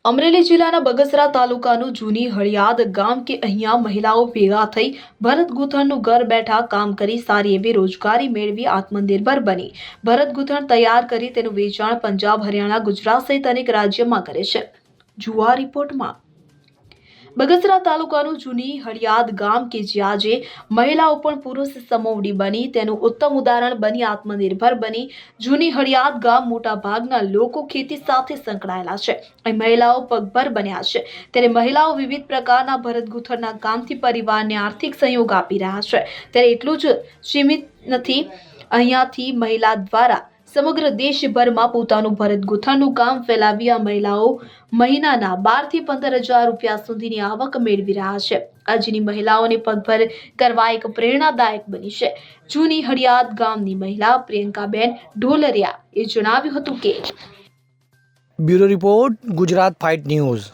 અમરેલી જિલ્લાના બગસરા તાલુકાનું જૂની હળિયાદ ગામ કે અહીંયા મહિલાઓ ભેગા થઈ ભરત ગૂંથણનું ઘર બેઠા કામ કરી સારી એવી રોજગારી મેળવી આત્મનિર્ભર બની ભરત ગૂંથણ તૈયાર કરી તેનું વેચાણ પંજાબ, હરિયાણા, ગુજરાત સહિત અનેક રાજ્યમાં કરે છે। જુઓ આ રિપોર્ટમાં। બગસરા તાલુકાનું જૂની હળિયાદ ગામ કે જ્યાં આજે મહિલાઓ પણ પુરુષ સમોવડી બની તેનું ઉત્તમ ઉદાહરણ બની આત્મનિર્ભર બની જૂની હળિયાદ ગામ મોટા ભાગના લોકો ખેતી સાથે સંકળાયેલા છે। અહીં મહિલાઓ પગભર બન્યા છે ત્યારે મહિલાઓ વિવિધ પ્રકારના ભરત ગૂંથણના કામથી પરિવારને આર્થિક સહયોગ આપી રહ્યા છે। ત્યારે એટલું જ સીમિત નથી, અહીંયાથી મહિલા દ્વારા સમગ્ર દેશભરમાં પોતાનું ભરત ગૂંથણનું કામ ફેલાવી આ મહિલાઓ મહિનાના 12 થી 15,000 રૂપિયા સુધીની આવક મેળવી રહ્યા છે। આજની મહિલાઓને પગભર કરવા એક પ્રેરણાદાયક બની છે। જૂની હળિયાદ ગામની મહિલા પ્રિયંકાબેન ઢોલરિયા એ જણાવ્યું હતું કે bureau report Gujarat fight news.